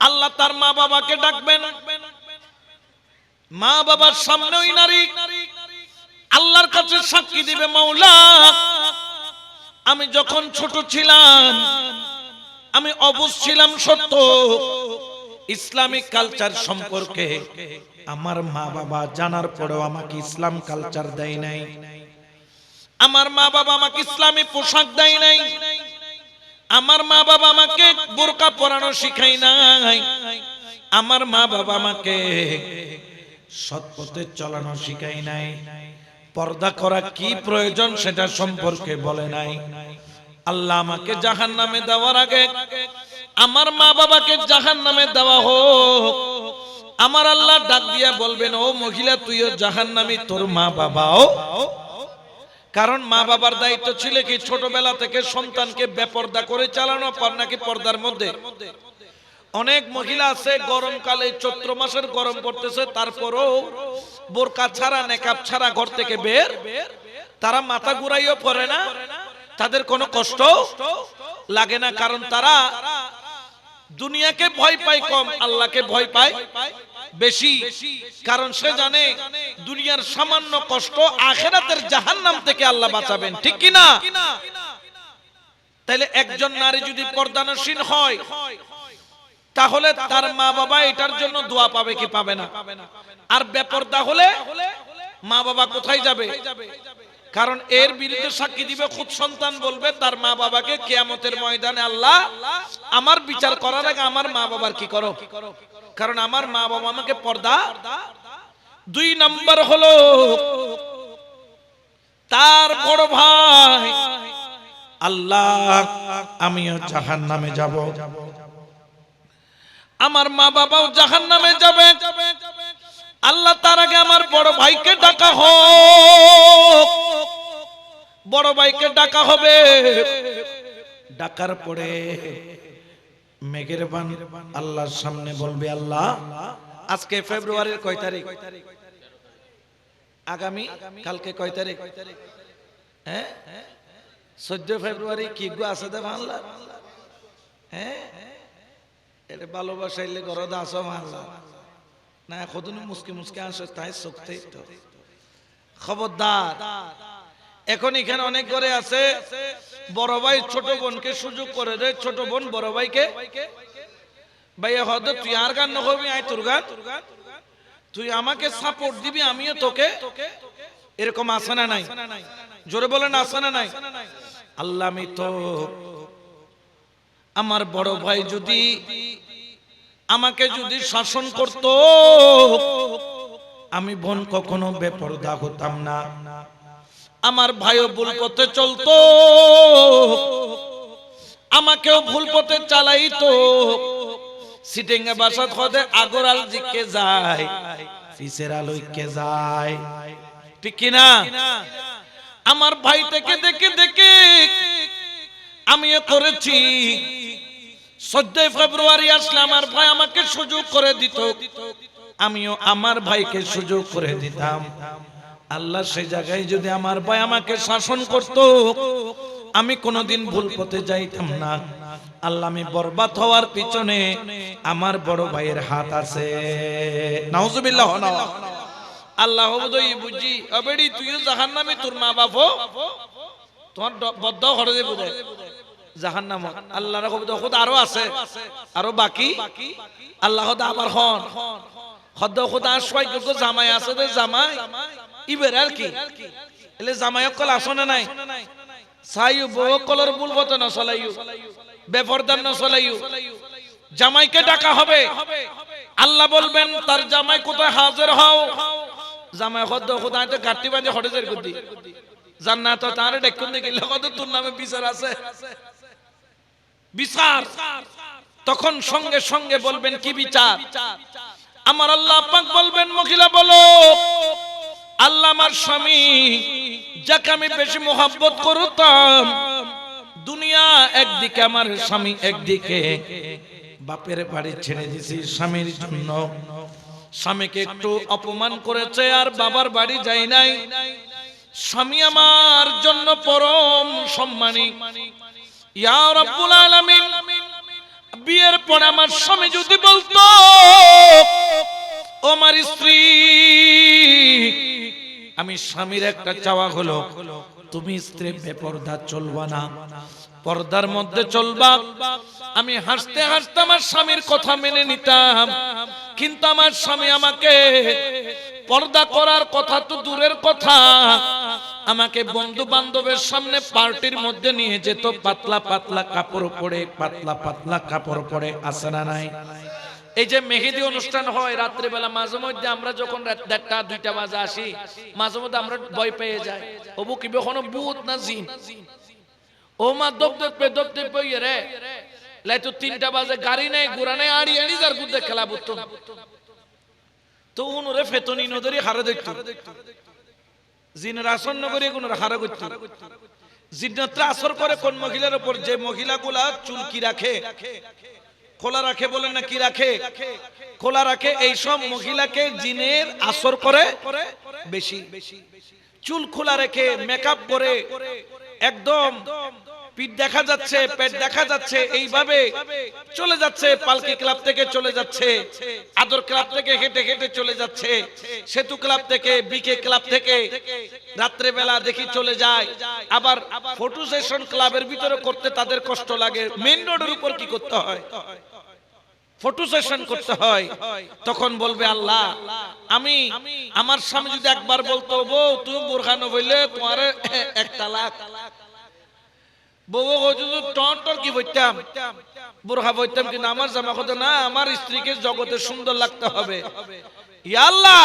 আল্লাহ তার মা বাবাকে ডাকবেন, মা বাবার সামনে ওই নারী আল্লাহর কাছে সাক্ষী দিবে, মাওলা আমি যখন ছোট ছিলাম, আমি অবুঝ ছিলাম সত্য, ইসলামিক কালচার সম্পর্কে আমার মা বাবা জানার পরেও আমাকে ইসলাম কালচার দেয় নাই, আমার মা বাবা আমাকে ইসলামী পোশাক দেয় নাই, আমার মা বাবা আমাকে বোরকা পরানো শিখায় নাই, আমার মা বাবা আমাকে সৎ পথে চলানো শিখায় নাই, পর্দা করা কি প্রয়োজন সেটা সম্পর্কে বলে নাই। আল্লাহ আমাকে জাহান্নামে দেওয়ার আগে আমার মা বাবাকে জাহান্নামে দেওয়া হোক। আমার আল্লাহ ডাক দিয়া বলবেন, ও মহিলা তুইও জাহান্নামী, তোর মা বাবাও। কারণ মা বাবার দায়িত্ব ছিল কি ছোটবেলা থেকে সন্তানকে বেপর্দা করে চালানো, পর নাকি পর্দার মধ্যে। অনেক মহিলা আছে গরমকালে, চৈত্র মাসের গরম পড়তেছে, তারপরও বোরকা ছাড়া নেকাব ছাড়া ঘর থেকে বের, তারা মাথা ঘুরাইও পড়ে না, তাদের কোনো কষ্ট লাগে না। কারণ তারা দুনিয়াকে ভয় পায় কম, আল্লাহকে ভয় পায় বেশি। কারণ সে জানে দুনিয়ার সামান্য কষ্ট আখিরাতের জাহান্নাম থেকে আল্লাহ বাঁচাবেন, ঠিক কি না? তাহলে একজন নারী যদি পর্দানশীল হয়, তাহলে তার মা বাবা এটার জন্য দোয়া পাবে কি পাবে না? আর বেপর্দা হলে মা বাবা কোথায় যাবে? কারণ এর বিরুদ্ধে সাক্ষী দিবে খুদ সন্তান, বলবে তার মা বাবাকে কিয়ামতের ময়দানে, আল্লাহ আমার বিচার করার আগে আমার মা বাবার কি করো, কারণ আমার মা বাবা আমাকে পর্দা। 2 নাম্বার হলো তার বড় ভাই, আল্লাহ আমিও জাহান্নামে যাব, আমার মা বাবাও জাহান্নামে যাবে, আল্লাহ তার আগে আমার বড় ভাইকে ডাকা হোক। বড় ভাইকে ডাকা হবে, ডাকার পরে মেঘের বান আল্লাহর সামনে বলবে, আল্লাহ আজকে ফেব্রুয়ারির কয় তারিখ? আগামী কালকে কয় তারিখ? হ্যাঁ 14 ফেব্রুয়ারি। কি গো আছে দে বাংলা? হ্যাঁ এটা ভালোবাসাইলে গরদ আসো বাংলা না, কতদিন মুসকি মুসকি আসে তাই চোখতেই তো। খবরদার, এখন এখানে অনেক ঘরে আছে বড় ভাই ছোট বোনকে সুযোগ করে দেয়, ছোট বোন বড় ভাইকে, ভাইয়া হয়তো তুই আর গান নকবি, আয় তোর গান, তুই আমাকে সাপোর্ট দিবি আমিও তোকে। এরকম আছে না নাই? জোরে বলেন আছে না নাই? আল্লাহ আমি তো আমার বড় ভাই যদি আমাকে যদি শাসন করত, আমি বোন কখনো বেপরদা হতাম না। আমার ভাইও ভুল পথে চলতো, আমাকেও ভুল পথে চালাইতো। সিটিংয়ে বাসাত হদে আগরাল জিকে যায়, পিছের আলোইকে যায়, ঠিক কি না? আমার ভাই থেকে দেখে দেখে আমিও করেছি। 14 ফেব্রুয়ারি আসলে আমার ভাই আমাকে সুযোগ করে দিত, আমিও আমার ভাইকে সুযোগ করে দিতাম। আল্লাহ সেই জায়গায় যদি আমার ভাই আমাকে শাসন করত, আমি কোনোদিন ভুল পথে যাইতাম না। আল্লাহ আমি বরবাদ হওয়ার পিছনে আমার বড় ভাইয়ের হাত আছে। নাউজুবিল্লাহ। আল্লাহ বুঝি অবেড়ি তুইও জাহান্নামে, তোর মা বাপও তোমার বদ্ধ করে দেবো জাহান্নাম। আল্লাহর খুদ আরো আছে, আরো বাকি। আল্লাহ আবার হন হদ্দ খুদ আশাই করতো জামাই আছে, জামাই ইবের আর কি এলে জামাই অকল আসনে নাই সাইউ বউ কলর বুলবত না চলাইউ, বেপরদার না চলাইউ। জামাইকে ডাকা হবে, আল্লাহ বলবেন তার জামাই কোথায় হাজির হও। জামাই হদ্দ খুদ আইতে গাটি বাঁধে হটেজের গদি জান্নাত তারে দেখুন দেখিলে কত তোর নামে বিচার আছে, বিচার। তখন সঙ্গে সঙ্গে বলবেন কি বিচার? আমার আল্লাহ পাক বলবেন মহিলা বলো, আল্লাহ আমার স্বামী যাকে আমি বেশি মোহাব্বত করতাম, দুনিয়া একদিকে আমার স্বামী একদিকে, বাপের বাড়ি ছেড়ে দিছি স্বামীর জন্য। স্বামীকে একটু অপমান করেছে আর বাবার বাড়ি যাই নাই। স্বামী আমার জন্য পরম সম্মানী। ইয়া রাব্বুল আলামিন, বিয়ের পর আমার স্বামী যদি বলতো, ও আমার স্ত্রী, আমি স্বামীর একটা চাওয়া হলো তুমি স্ত্রী বেপরদা চলবা না, পর্দার মধ্যে চলবা। আমি হাসতে হাসতে আমার স্বামীর কথা মেনে নিতাম, কিন্তু আমার স্বামী আমাকে পর্দা করার কথা তো দূরের কথা, আমাকে বন্ধু বান্ধবের সামনে পার্টির মধ্যে নিয়ে যেত, পাতলা পাতলা কাপড় পরে, পাতলা পাতলা কাপড় পরে। আছে না নাই? এই যে মেহেদি অনুষ্ঠান হয় রাত্রে বেলা, মাঝে মধ্যে আমরা যখন 1টা 2টা বাজে আসি, মাঝে মধ্যে আমরা ভয় পেয়ে যাই, ওবু কি কোনো ভূত না জিন, ও মা দপ দপ রে লাইতো 3টা বাজে গাড়ি নেই ঘোড়া নেই, আড়ি আড়ি যার গুদে খেলা বুঝতো তো উনরে ফেতনি নদরি হারে দেখতো, জিনের আসন্ন করে কোন হারে করতো। জিন্নাতরা আসর করে কোন মহিলার উপর? যে মহিলাগুলা চুল কি রাখে, খোলা রাখে, বলেন না কি রাখে, খোলা রাখে, এই সব মহিলাকে জিনের আসর করে বেশি। চুল খোলা রেখে মেকআপ করে একদম পিঠ দেখা যাচ্ছে, পেট দেখা যাচ্ছে, এইভাবে চলে যাচ্ছে, পালকি ক্লাব থেকে চলে যাচ্ছে, আদর ক্লাব থেকে হেঁটে হেঁটে চলে যাচ্ছে, সেতু ক্লাব থেকে, বিকে ক্লাব থেকে রাত্রে বেলা দেখি চলে যায়। আবার ফটো সেশন ক্লাবের ভিতরে করতে তাদের কষ্ট লাগে, মেইন রোডের উপর কি করতে হয়, ফটো সেশন করতে হয়। তখন বলবে আল্লাহ, আমি আমার স্বামী যদি একবার বলতো, বউ তুমি বোরখা নবইলে তোমার 1 তালাক, বউ টর কি বইতাম, বোরখা বইতাম, কিন্তু আমার জামা কথা না, আমার স্ত্রীকে জগতে সুন্দর লাগতে হবে। ইয়া আল্লাহ,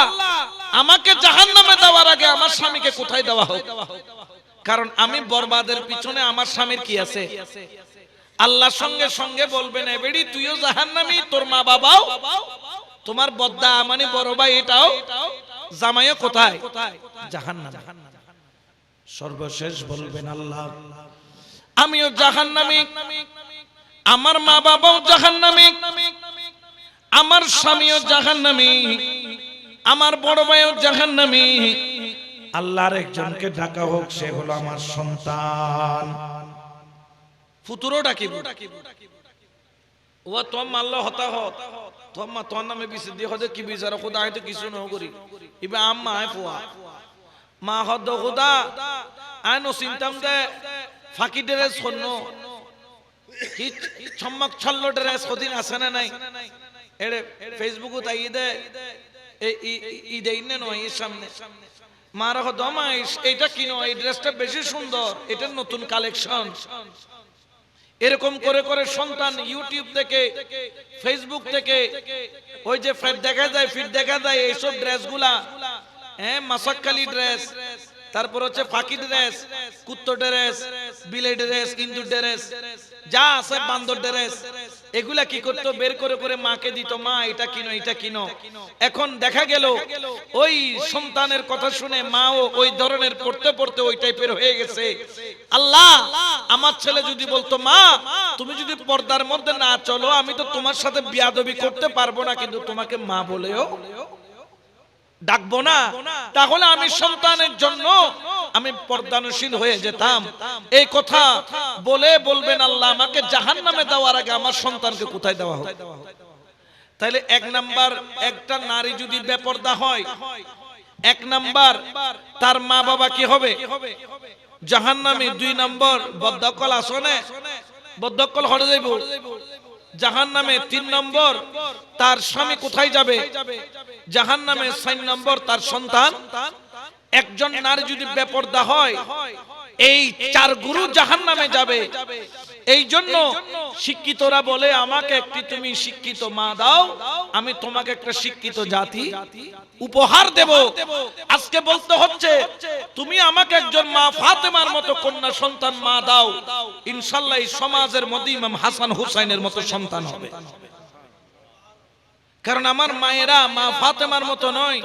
আমাকে জাহান্নামে দেওয়ার আগে আমার স্বামীকে কোথায় দেওয়া হোক, কারণ আমি বরবাদের পিছনে আমার স্বামীর কি আছে। আল্লাহ সঙ্গে সঙ্গে বলবেন, এ বেড়ি তুইও জাহান্নামী, তোর মা বাবাও, তোমার বদ্দা মানে বড় ভাই এটাও, জামাইও কোথায়? জাহান্নামে। সর্বশেষ বলবেন আল্লাহ, আমিও জাহান্নামী, আমার মা বাবাও জাহান্নামী, আমার স্বামীও জাহান্নামী, আমার বড় ভাইও জাহান্নামী। আল্লাহর একজনকে ডাকা হোক, সে হলো আমার সন্তান। ফুতুরও ডাকিব, ও তোম মাল্লা হতা হত তোম মা তোর নামে বিসি দিয়ে হদে কি বিচার খোদা হয়তো কিছু ন করি ইবা আম্মা আয় ফুয়া মা হদ খোদা আয় নো চিন্তাম দে ফাঁকি ড্রেস শূন্য কি চমক ছল্লো ড্রেস কদিন আছে না নাই এড়ে ফেসবুকত আই দে ই দেই না নয় এর সামনে মারা হদ মা এটা কিনো, এই ড্রেসটা বেশি সুন্দর, এটা নতুন কালেকশন। এরকম করে করে সন্তান ইউটিউব থেকে, ফেসবুক থেকে ওই যে ফিট দেখা যায় এইসব ড্রেসগুলা, হ্যাঁ মাসাক্কালি ড্রেস, তারপর হচ্ছে ফাঁকি ড্রেস, কুত্তো ড্রেস, বিলে ড্রেস, ইন্দুর ড্রেস, যা আছে বান্দর ড্রেস, এগুলা কি করতো বের করে করে মাকে দিত, মা এটা কিনো এটা কিনো। এখন দেখা গেল ওই সন্তানের কথা শুনে মাও ওই ধরনের পড়তে পড়তে ওই টাইপের হয়ে গেছে। আল্লাহ, আমার ছেলে যদি বলতো মা তুমি যদি পর্দার মধ্যে না চলো আমি তো তোমার সাথে বিয়াদবি করতে পারবো না, কিন্তু তোমাকে মা বলেও ডাকবো না, তাহলে আমি সন্তানের জন্য আমি পর্দানশীল হয়ে যেতাম। এই কথা বলে বলবেন আল্লাহ আমাকে জাহান্নামে দেওয়ার আগে আমার সন্তানকে কোথায় দেওয়া হবে? তাহলে এক নাম্বার, একটা নারী যদি বেপর্দা হয়, এক নাম্বার তার মা বাবা কি হবে? জাহান্নামী। দুই নাম্বার বদ্ধকল আসনে বদ্ধকল হরে যাইব জাহান্নামে। তিন নম্বর তার স্বামী কোথায় যাবে? জাহান্নামে। চার নম্বর তার সন্তান। একজন নারী যদি বেপর্দা হয় এই চার গুরু জাহান্নামে যাবে। এই জন্য শিক্ষিতরা বলে আমাকে একটি তুমি শিক্ষিত মা দাও, আমি তোমাকে একটা শিক্ষিত জাতি উপহার দেব। আজকে বলতে হচ্ছে তুমি আমাকে একজন মা ফাতেমার মতো কন্যা সন্তান মা দাও, ইনশাআল্লাহ এই সমাজের মধ্যে ইমাম হাসান হুসাইনের মতো সন্তান হবে। কারণ আমার মায়েরা মা ফাতেমার মতো নয়,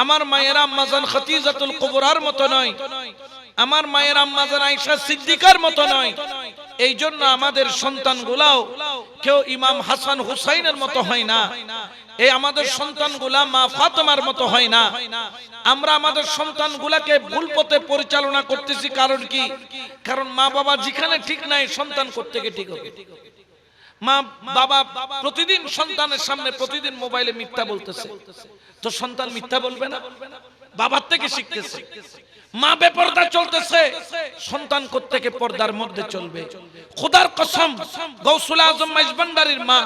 আমার মায়েরা আম্মাজান খাদিজাতুল কুবরার মতো নয়, আমার মায়ের আম্মাজান আয়েশা সিদ্দিকার মতো নয়। এই জন্য আমাদের সন্তানগুলাও কেউ ইমাম হাসান হুসাইনের মতো হয় না, এই আমাদের সন্তানগুলা মা ফাতেমার মতো হয় না। আমরা আমাদের সন্তানগুলাকে ভুল পথে পরিচালনা করতেছি। কারণ কি? কারণ মা বাবা যেখানে ঠিক নাই সন্তান কোত্থেকে ঠিক হবে? মা বাবা প্রতিদিন সন্তানের সামনে প্রতিদিন মোবাইলে মিথ্যা বলতেছে, তো সন্তান মিথ্যা বলবে না? বাবার থেকে শিখতেছে। মা বেপরদা চলতেছে, সন্তান কোত্থেকে পর্দার মধ্যে চলবে? খোদার কসম, গৌসুল আজম মাইজবান্ডারির মা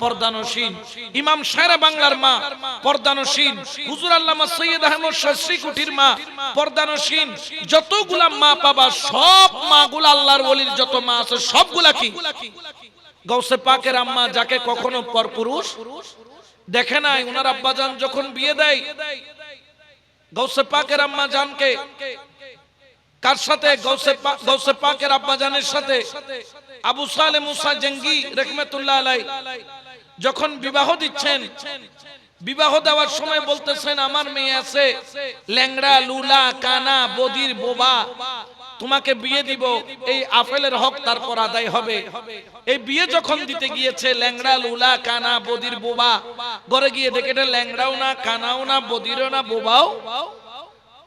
পর্দানশীল, ইমাম শায়রা বাংলার মা পর্দানশীল, হুজুর আল্লামা সৈয়দ আহমদ শাস্ত্রী কুঠির মা পর্দানশীল। যতগুলা মা বাবা সব মাগুলা আল্লাহর ওলির যত মা আছে সবগুলা কি গৌসে পাকের আম্মা, যাকে কখনো পরপুরুষ দেখে নাই। ওনার আব্বাজান যখন বিয়ে দেয় গৌসে পাকের আম্মা জানকে কার সাথে? গৌসে পাকের আব্বাজানের সাথে আবু সালে মুসা জঙ্গি রাহমাতুল্লাহ আলাইহি যখন বিবাহ দিচ্ছেন, বিবাহ দেওয়ার সময় বলতেছেন আমার মেয়ে আছে ল্যাংড়া, লুলা, কানা, বদির, বোবা, তোমাকে বিয়ে দিব, এই আফেলের হক তারপর আদায় হবে। এই বিয়ে যখন দিতে গিয়েছে ল্যাংড়া, লুলা, কানা, বদির, বোবা, ঘরে গিয়ে দেখে এটা ল্যাংড়াও না, কানাও না, বদিরও না, বোবাও।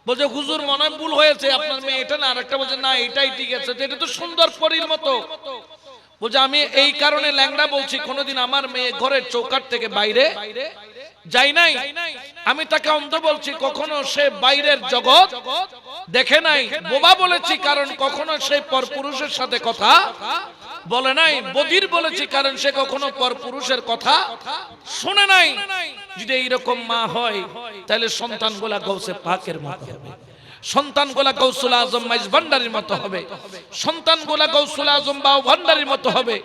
বলছে হুজুর মনে হয় ভুল হয়েছে, আপনার মেয়ে এটা না। আরেকটা বলছে না এটাই ঠিক আছে, এটা তো সুন্দর পরীর মতো। বলছে আমি এই কারণে ল্যাংড়া বলছি, কোনোদিন আমার মেয়ে ঘরের চৌকাঠ থেকে বাইরে যাই নাই, আমি তাকে অন্ধ বলছি, কখনো সে বাইরের জগৎ দেখে নাই। বোবা বলেছি কারণ কখনো সে পরপুরুষের সাথে কথা বলে নাই। বধির বলেছি কারণ সে কখনো পরপুরুষের কথা শুনে নাই। যদি এইরকম মা হয় তাহলে সন্তানগুলা গৌসে পাকের মতো হবে, সন্তানগুলা গৌসুল আজম মাইজভান্ডারির মতো হবে, সন্তানগুলা গৌসুল আজম বাউভান্ডারির মতো হবে,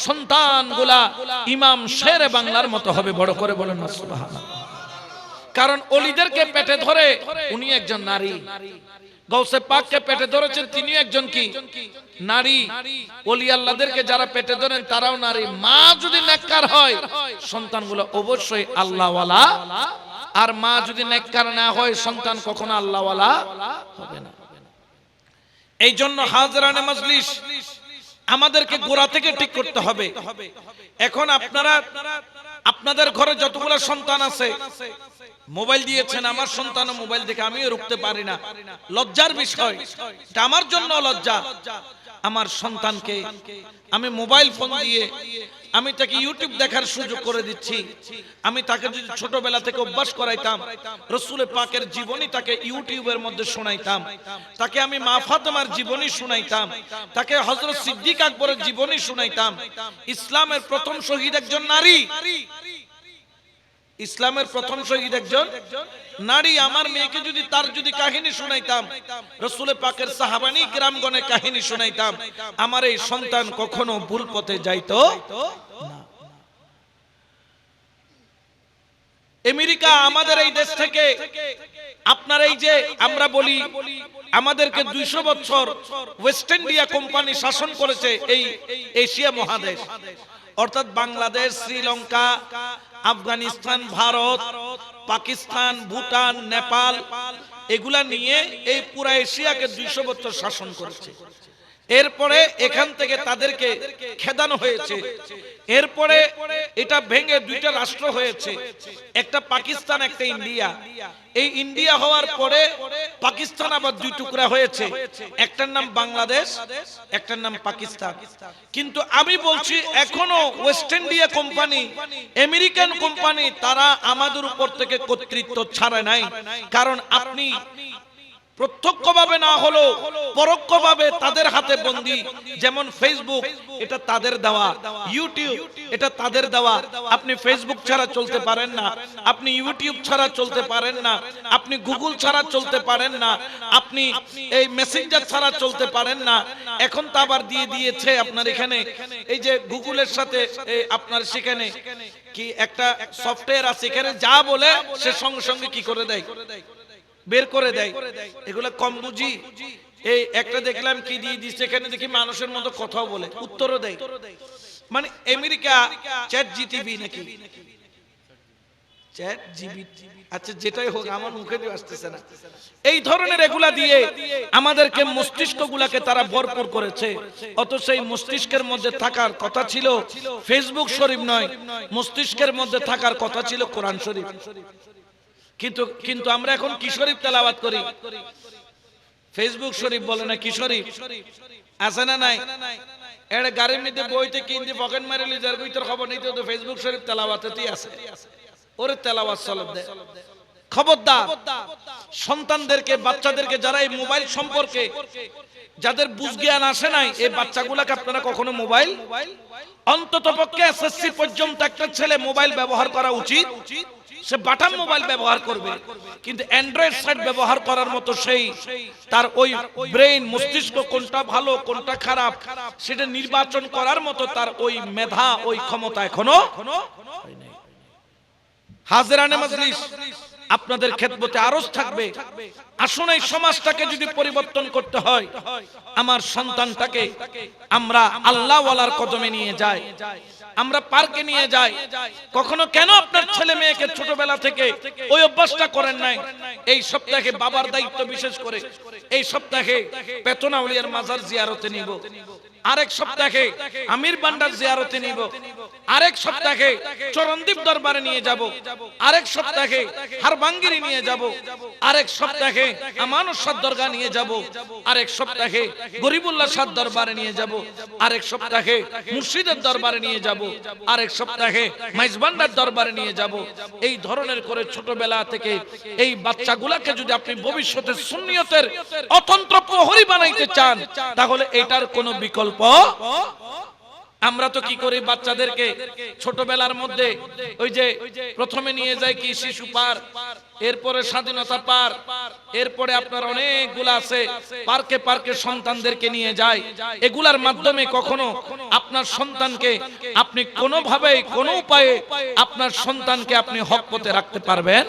সন্তানগুলা ইমাম শেরে বাংলার মতো হবে। বড় করে বলেন না সুবহানাল্লাহ। কারণ ওলিদেরকে পেটে ধরে উনি একজন নারী, গৌসে পাককে পেটে ধরেছেন তিনি একজন কি নারী। ওলি আল্লাহদেরকে যারা পেটে ধরেন তারাও নারী। মা যদি নেককার হয় সন্তানগুলো অবশ্যই আল্লাহওয়ালা, আর মা যদি নেককার না হয় সন্তান কখনো আল্লাহওয়ালা হবে না। এই জন্য হাজরানে মজলিস আমাদেরকে গোড়া থেকে ঠিক করতে হবে। এখন আপনারা আপনাদের ঘরে যতগুলো সন্তান আছে মোবাইল দিয়েছেন, আমার সন্তানও মোবাইল দেখে, আমিও রুখতে পারি না, লজ্জার বিষয়, এটা আমার জন্য লজ্জা। আমার সন্তানকে আমি মোবাইল ফোন দিয়ে আমি তাকে ইউটিউব দেখার সুযোগ করে দিচ্ছি। আমি তাকে যদি ছোটবেলা থেকে অভ্যাস করাইতাম, রাসূল পাকের জীবনী তাকে ইউটিউবের মধ্যে শোনাইতাম, তাকে আমি মা ফাতেমার জীবনী শোনাইতাম, তাকে হযরত সিদ্দিক আকবরের জীবনী শোনাইতাম। ইসলামের প্রথম শহীদ একজন নারী, ইসলামের প্রথম শহীদ একজন নারী। আমার মেয়েকে যদি তার যদি কাহিনী শোনাইতাম, রাসূল পাকের সাহাবানী কিরামগণের কাহিনী শোনাইতাম, আমার এই সন্তান কখনো ভুল পথে যাইতো না। আমেরিকা আমাদের এই দেশ থেকে, আপনার এই যে আমরা বলি আমাদেরকে 200 বছর ওয়েস্ট ইন্ডিয়া কোম্পানি শাসন করেছে এই এশিয়া মহাদেশ, অর্থাৎ বাংলাদেশ, শ্রীলঙ্কা, আফগানিস্তান, ভারত, পাকিস্তান, ভুটান, নেপাল, এগুলা নিয়ে এই পুরা এশিয়াকে 200 বছর শাসন করেছে। এরপরে এখান থেকে তাদেরকে খেদানো হয়েছে। এরপরে এটা ভেঙে দুইটা রাষ্ট্র হয়েছে, একটা পাকিস্তান, একটা ইন্ডিয়া। এই ইন্ডিয়া হওয়ার পরে পাকিস্তান আবার দুই টুকরা হয়েছে, একটার নাম বাংলাদেশ, একটার নাম পাকিস্তান। কিন্তু আমি বলছি এখনো West India company, American company, তারা আমাদের উপর থেকে কর্তৃত্ব ছাড়ে নাই। কারণ আপনি প্রত্যক্ষভাবে না হলো পরোক্ষভাবে তাদের হাতে বন্দী। যেমন ফেসবুক, এটা তাদের দেওয়া, ইউটিউব এটা তাদের দেওয়া। আপনি ফেসবুক ছাড়া চলতে পারেন না, আপনি ইউটিউব ছাড়া চলতে পারেন না, আপনি গুগল ছাড়া চলতে পারেন না, আপনি এই মেসেঞ্জার ছাড়া চলতে পারেন না। এখন তো আবার দিয়ে দিয়েছে আপনার এখানে এই যে গুগলের সাথে আপনার সেখানে কি একটা সফটওয়্যার আছে, এখানে যা বলে সে সঙ্গে সঙ্গে কি করে দেয়, বের করে দেয়। এগুলা কম বুঝি। এই একটা দেখলাম কি দিয়ে দিচ্ছে, এখানে দেখি মানুষের মতো কথাও বলে, উত্তরও দেয়। মানে আমেরিকা চ্যাট জিটিভি নাকি চ্যাট জিবি, আচ্ছা যেটাই হোক আমার মুখে দিয়ে আসতেছে না। এই ধরনের এগুলা দিয়ে আমাদেরকে মস্তিষ্কগুলাকে তারা ভরপুর করেছে। অত সেই মস্তিষ্কের মধ্যে থাকার কথা ছিল ফেসবুক শরীফ নয়, মস্তিষ্কের মধ্যে থাকার কথা ছিল কোরআন শরীফ। কিন্তু আমরা এখন কি শরীফ তেলাওয়াত করি? ফেসবুক শরীফ বলে না, কি শরীফ আছে না নাই? এর গাড়ির মধ্যে বইতে কিনতে পকেট মারি লিজার কইতর খবর নিতে তো ফেসবুক শরীফ তেলাওয়াতেই আছে। ওরে তেলাওয়াত চলব দে। খবরদার সন্তানদেরকে, বাচ্চাদেরকে, যারা এই মোবাইল সম্পর্কে যাদের বুঝ জ্ঞান আসে নাই, এই বাচ্চাগুলোকে আপনারা কখনো মোবাইল, অন্ততপক্ষে এসএসসি পর্যন্ত একটা ছেলে মোবাইল ব্যবহার করা উচিত। সে বাটাম মোবাইল ব্যবহার করবে, কিন্তু অ্যান্ড্রয়েড সেট ব্যবহার করার মতো সেই তার ওই ব্রেইন, মস্তিষ্ক কোনটা ভালো কোনটা খারাপ সেটা নির্বাচন করার মতো তার ওই মেধা, ওই ক্ষমতা এখনো হয় নাই। হাজিরানে মাজলিস, আপনাদের খেদমতে আরজ থাকবে, আসুন এই সমাজটাকে যদি পরিবর্তন করতে হয়, আমার সন্তানটাকে আমরা আল্লাহ ওয়ালার কদমে নিয়ে যাই, আমরা পার্কে নিয়ে যাই। কখনো কেন আপনার ছেলে মেয়েকে ছোটবেলা থেকে ওই অভ্যাসটা করেন নাই? এই সপ্তাহে বাবার দায়িত্ব, বিশেষ করে এই সপ্তাহে পেতনা আউলিয়ার মাজার জিয়ারতে নিব, আরেক সপ্তাহে আমির বান্ডার জিয়ারতে নিব, আরেক সপ্তাহে চরণদ্বীপ দরবারে নিয়ে যাব, আরেক সপ্তাহে হারবাঙ্গিরি নিয়ে যাব, আরেক সপ্তাহে আমানত শাহ দরগা নিয়ে যাব, আরেক সপ্তাহে গরিবুল্লাহ শাহ দরবারে নিয়ে যাব, আরেক সপ্তাহে মুর্শিদের দরবারে নিয়ে যাব, আরেক সপ্তাহে মাইজবান্ডার দরবারে নিয়ে যাব। এই ধরনের করে ছোটবেলা থেকে এই বাচ্চাগুলোকে যদি আপনি ভবিষ্যতে সুন্নিয়তের অতন্ত্র প্রহরী বানাইতে চান, তাহলে এটার কোনো বিকল্প। আমরা তো কি করি, বাচ্চাদেরকে ছোটবেলার মধ্যে ওই যে প্রথমে নিয়ে যায় কি শিশু পার্ক, এরপরে স্বাধীনতা পার্ক, এরপরে আপনার অনেকগুলো আছে পার্কে পার্কে সন্তানদেরকে নিয়ে যায়। এগুলার মাধ্যমে কখনো আপনার সন্তানকে আপনি কোনোভাবে কোনো উপায়ে আপনার সন্তানকে আপনি হক পথে রাখতে পারবেন